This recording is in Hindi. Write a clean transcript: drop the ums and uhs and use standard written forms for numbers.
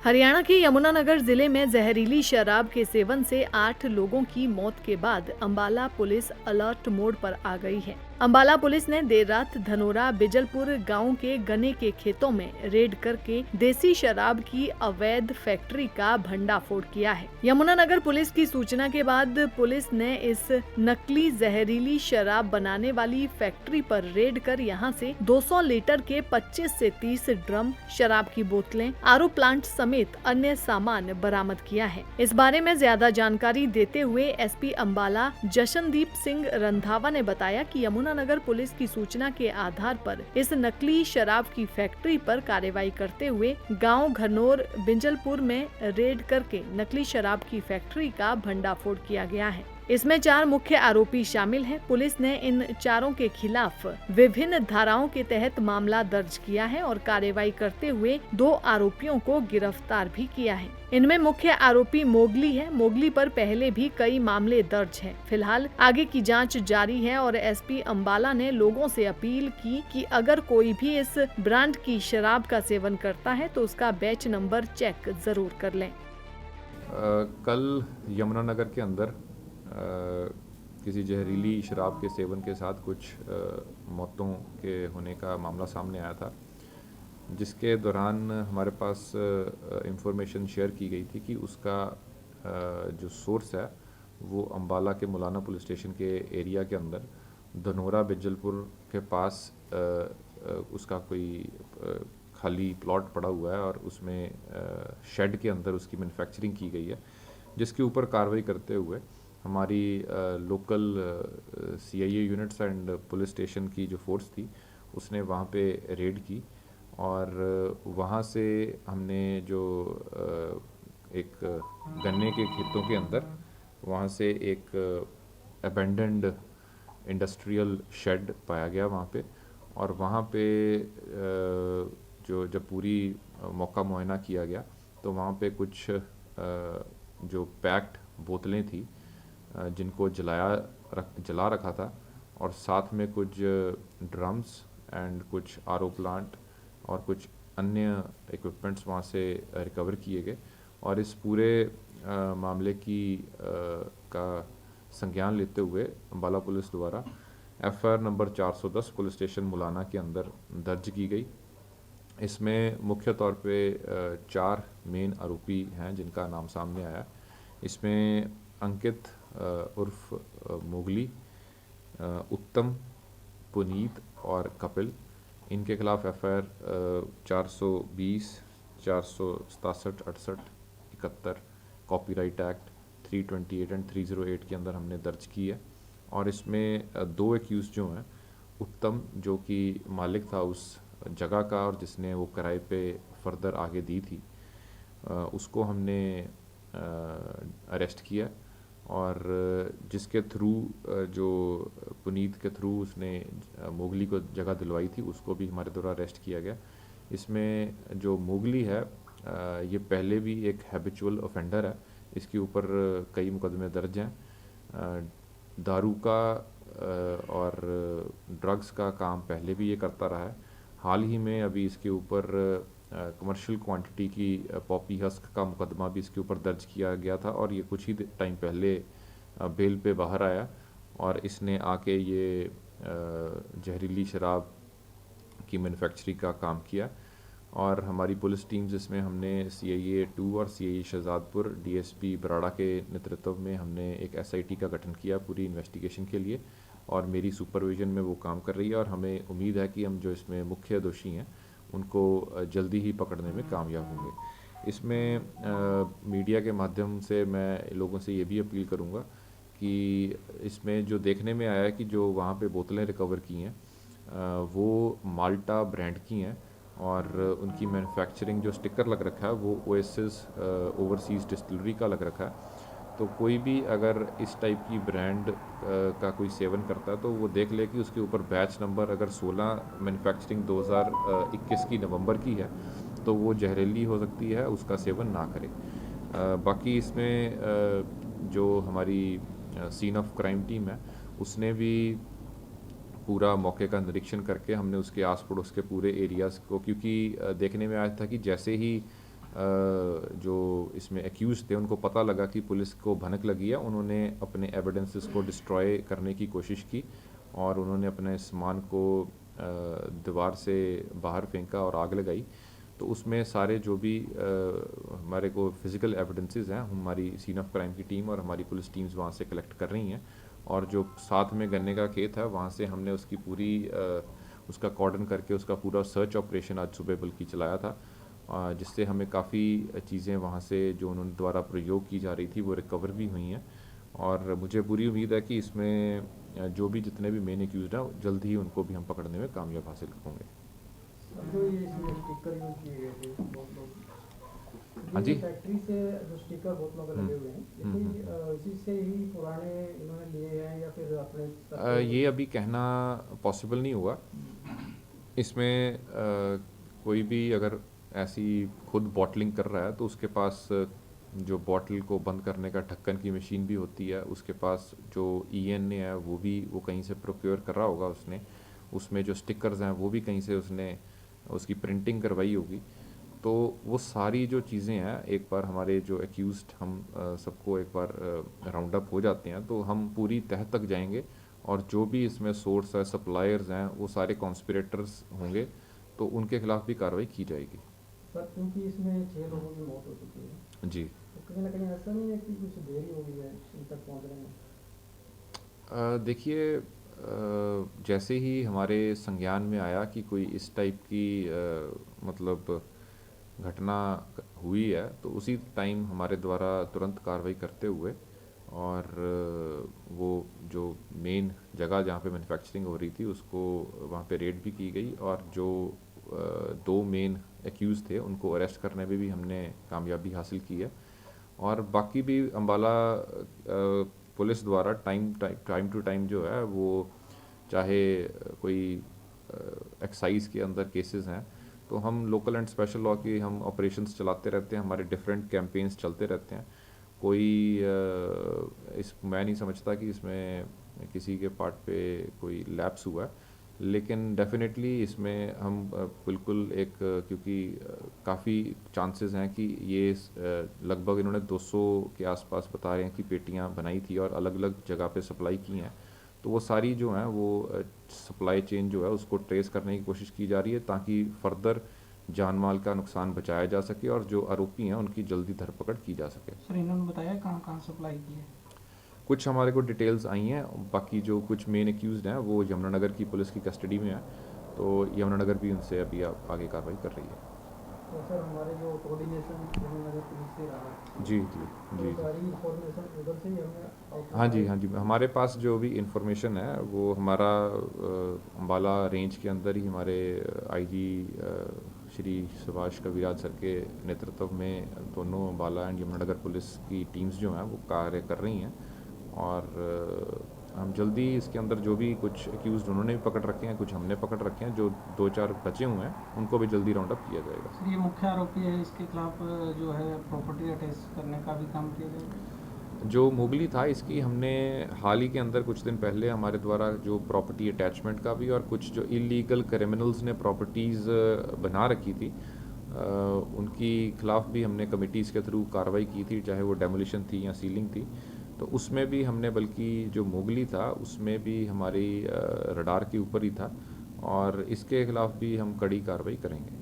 हरियाणा के यमुनानगर जिले में जहरीली शराब के सेवन से 8 लोगों की मौत के बाद अंबाला पुलिस अलर्ट मोड पर आ गई है। अंबाला पुलिस ने देर रात धनोरा बिजलपुर गांव के गन्ने के खेतों में रेड करके देसी शराब की अवैध फैक्ट्री का भंडाफोड़ किया है। यमुनानगर पुलिस की सूचना के बाद पुलिस ने इस नकली जहरीली शराब बनाने वाली फैक्ट्री पर रेड कर यहां से 200 लीटर के 25 से 30 ड्रम शराब की बोतलें, आरओ प्लांट समेत अन्य सामान बरामद किया है। इस बारे में ज्यादा जानकारी देते हुए एसपी अंबाला जशनदीप सिंह रंधावा ने बताया कि यमुनानगर पुलिस की सूचना के आधार पर इस नकली शराब की फैक्ट्री पर कार्रवाई करते हुए गांव घनौर बिंजलपुर में रेड करके नकली शराब की फैक्ट्री का भंडाफोड़ किया गया है। इसमें 4 मुख्य आरोपी शामिल हैं। पुलिस ने इन चारों के खिलाफ विभिन्न धाराओं के तहत मामला दर्ज किया है और कार्रवाई करते हुए 2 आरोपियों को गिरफ्तार भी किया है। इनमें मुख्य आरोपी मोगली है। मोगली पर पहले भी कई मामले दर्ज हैं। फिलहाल आगे की जांच जारी है और एसपी अंबाला ने लोगों से अपील की कि अगर कोई भी इस ब्रांड की शराब का सेवन करता है तो उसका बैच नंबर चेक जरूर कर लें। कल यमुनानगर के अंदर किसी जहरीली शराब के सेवन के साथ कुछ मौतों के होने का मामला सामने आया था, जिसके दौरान हमारे पास इंफॉर्मेशन शेयर की गई थी कि उसका जो सोर्स है वो अंबाला के मुलाना पुलिस स्टेशन के एरिया के अंदर धनोरा बिजलपुर के पास उसका कोई खाली प्लॉट पड़ा हुआ है और उसमें शेड के अंदर उसकी मैन्युफैक्चरिंग की गई है, जिसके ऊपर कार्रवाई करते हुए हमारी local CIA units and police station की जो फोर्स थी उसने वहाँ पे रेड की और वहाँ से हमने जो एक गन्ने के खेतों के अंदर वहाँ से एक अबेंडेंड इंडस्ट्रियल शेड पाया गया वहाँ पे, और वहाँ पे जो जब पूरी मौका मुआयना किया गया तो वहाँ पे कुछ जो पैक्ड बोतलें थी जिनको जला रखा था, और साथ में कुछ ड्रम्स एंड कुछ आरओ प्लांट और कुछ अन्य इक्विपमेंट्स वहाँ से रिकवर किए गए। और इस पूरे मामले की का संज्ञान लेते हुए अंबाला पुलिस द्वारा FIR number 410 police station Mullana के अंदर दर्ज की गई। इसमें मुख्य तौर पे 4 मेन आरोपी हैं जिनका नाम सामने आया। इसमें अंकित उर्फ मोगली, उत्तम, पुनीत और कपिल, इनके खिलाफ एफआईआर 420, 467, 68, 71 कॉपीराइट एक्ट 328 एंड 308 के अंदर हमने दर्ज की है। और इसमें 2 एक्यूज जो हैं, उत्तम जो कि मालिक था उस जगह का और जिसने वो किराए पे फर्दर आगे दी थी, उसको हमने अरेस्ट किया, और जिसके थ्रू जो पुनीत के थ्रू उसने मोगली को जगह दिलवाई थी उसको भी हमारे द्वारा अरेस्ट किया गया। इसमें जो मोगली है ये पहले भी एक हैबिचुअल ऑफेंडर है, इसके ऊपर कई मुकदमे दर्ज हैं। दारू का और ड्रग्स का काम पहले भी ये करता रहा है। हाल ही में अभी इसके ऊपर कमर्शियल क्वांटिटी की पॉपी हस्क का मुकदमा भी इसके ऊपर दर्ज किया गया था, और ये कुछ ही टाइम पहले बेल पे बाहर आया और इसने आके ये जहरीली शराब की मैन्युफैक्चरिंग का काम किया। और हमारी पुलिस टीम्स इसमें हमने सीआईए 2 और सीआईए शहजादपुर डीएसपी बराड़ा के नेतृत्व में हमने एक एसआईटी का गठन किया पूरी इन्वेस्टिगेशन के लिए, और मेरी सुपरविजन में वो काम कर रही है, और हमें उम्मीद है कि हम जो इसमें मुख्य दोषी हैं उनको जल्दी ही पकड़ने में कामयाब होंगे। इसमें मीडिया के माध्यम से मैं लोगों से ये भी अपील करूँगा कि इसमें जो देखने में आया है कि जो वहाँ पे बोतलें रिकवर की हैं वो माल्टा ब्रांड की हैं, और उनकी मैन्युफैक्चरिंग जो स्टिकर लग रखा है वो ओएसिस ओवरसीज़ डिस्टिलरी का लग रखा है। तो कोई भी अगर इस टाइप की ब्रांड का कोई सेवन करता है तो वो देख ले कि उसके ऊपर बैच नंबर अगर 16 मैन्युफैक्चरिंग 2021 की नवंबर की है तो वो जहरीली हो सकती है, उसका सेवन ना करें। बाकी इसमें जो हमारी सीन ऑफ क्राइम टीम है उसने भी पूरा मौके का निरीक्षण करके हमने उसके आस पड़ोस के पूरे एरियाज़ को, क्योंकि देखने में आया था कि जैसे ही जो इसमें एक्यूज थे उनको पता लगा कि पुलिस को भनक लगी है, उन्होंने अपने एविडेंसेस को डिस्ट्रॉय करने की कोशिश की और उन्होंने अपने सामान को दीवार से बाहर फेंका और आग लगाई। तो उसमें सारे जो भी हमारे को फिज़िकल एविडेंसेस हैं, हमारी सीन ऑफ क्राइम की टीम और हमारी पुलिस टीम्स वहाँ से कलेक्ट कर रही हैं। और जो साथ में गन्ने का खेत है वहाँ से हमने उसकी पूरी उसका कॉर्डन करके उसका पूरा सर्च ऑपरेशन आज सुबह बल्कि चलाया था, जिससे हमें काफ़ी चीज़ें वहाँ से जो उन्होंने द्वारा प्रयोग की जा रही थी वो रिकवर भी हुई हैं। और मुझे पूरी उम्मीद है कि इसमें जो भी जितने भी मेन एक्यूज हैं जल्द ही उनको भी हम पकड़ने में कामयाब हासिल होंगे। जो ये इसमें स्टिकर यूज किए गए थे बहुत लोग, हाँ जी। ये फैक्ट्री से जो स्टिकर बहुत लोग लगे हुए हैं, ये कोई इसी से ही पुराने इन्होंने लिए हैं या फिर अपने ये अभी कहना पॉसिबल नहीं हुआ। इसमें कोई भी अगर ऐसी खुद बॉटलिंग कर रहा है तो उसके पास जो बॉटल को बंद करने का ढक्कन की मशीन भी होती है, उसके पास जो ईएनए है वो कहीं से प्रोक्योर कर रहा होगा उसने, उसमें जो स्टिकर्स हैं वो भी कहीं से उसने उसकी प्रिंटिंग करवाई होगी। तो वो सारी जो चीज़ें हैं एक बार हमारे जो एक्यूज्ड हम सबको एक बार राउंड अप हो जाते हैं तो हम पूरी तह तक जाएंगे और जो भी इसमें सोर्स है, सप्लायर्स हैं, वो सारे कॉन्स्पिरेटर्स होंगे तो उनके खिलाफ भी कार्रवाई की जाएगी। सर क्योंकि इसमें 6 लोगों की मौत हो चुकी है, जी। तो कहीं ना कहीं ऐसा नहीं है कि कुछ देरी हो गई है इन तक पहुंचने में? देखिए, जैसे ही हमारे संज्ञान में आया कि कोई इस टाइप की मतलब घटना हुई है तो उसी टाइम हमारे द्वारा तुरंत कार्रवाई करते हुए और वो जो मेन जगह जहाँ पे मैन्युफैक्चरिंग हो रही थी उसको वहाँ पे रेड भी की गई और जो 2 मेन एक्यूज़ थे उनको अरेस्ट करने में भी हमने कामयाबी हासिल की है। और बाकी भी अम्बाला पुलिस द्वारा टाइम टू टाइम जो है वो चाहे कोई एक्साइज के अंदर केसेस हैं तो हम लोकल एंड स्पेशल लॉ की हम ऑपरेशंस चलाते रहते हैं, हमारे डिफरेंट कैंपेन्स चलते रहते हैं। कोई मैं नहीं समझता कि इसमें किसी के पार्ट पे कोई लैप्स हुआ है, लेकिन डेफिनेटली इसमें हम बिल्कुल एक क्योंकि काफ़ी चांसेस हैं कि ये लगभग इन्होंने 200 के आसपास बता रहे हैं कि पेटियां बनाई थी और अलग अलग जगह पे सप्लाई की हैं। तो वो सारी जो हैं वो सप्लाई चेन जो है उसको ट्रेस करने की कोशिश की जा रही है ताकि फर्दर जान माल का नुकसान बचाया जा सके और जो आरोपी हैं उनकी जल्दी धरपकड़ की जा सके। सर इन्होंने बताया कहाँ कहाँ सप्लाई की है? कुछ हमारे को डिटेल्स आई हैं, बाकी जो कुछ मेन एक्यूज्ड हैं वो यमुनानगर की पुलिस की कस्टडी में है, तो यमुनानगर भी उनसे अभी आगे कार्रवाई कर रही है। तो सर हमारे जो कोऑर्डिनेशन यमुनानगर पुलिस से रहा है, जी जी जी। तो सारी इंफॉर्मेशन उधर से ही हमें हाँ जी, हाँ जी, हमारे पास जो भी इंफॉर्मेशन है वो हमारा अम्बाला रेंज के अंदर ही हमारे आईजी श्री सुभाष कविराज सर के नेतृत्व में दोनों अम्बाला एंड यमुनानगर पुलिस की टीम्स जो हैं वो कार्य कर रही हैं और हम जल्दी इसके अंदर जो भी कुछ एक्यूज़ उन्होंने भी पकड़ रखे हैं, कुछ हमने पकड़ रखे हैं, जो 2-4 बचे हुए हैं उनको भी जल्दी राउंड अप किया जाएगा। सर ये मुख्य आरोपी है, इसके खिलाफ जो है प्रॉपर्टी अटैच करने का भी काम किया जाएगा? जो मुगली था इसकी हमने हाल ही के अंदर कुछ दिन पहले हमारे द्वारा जो प्रॉपर्टी अटैचमेंट का भी और कुछ जो इलीगल क्रिमिनल्स ने प्रॉपर्टीज़ बना रखी थी उनकी खिलाफ भी हमने कमिटीज़ के थ्रू कार्रवाई की थी, चाहे वो डेमोलिशन थी या सीलिंग थी। तो उसमें भी हमने बल्कि जो मुगली था उसमें भी हमारी रडार के ऊपर ही था और इसके खिलाफ भी हम कड़ी कार्रवाई करेंगे।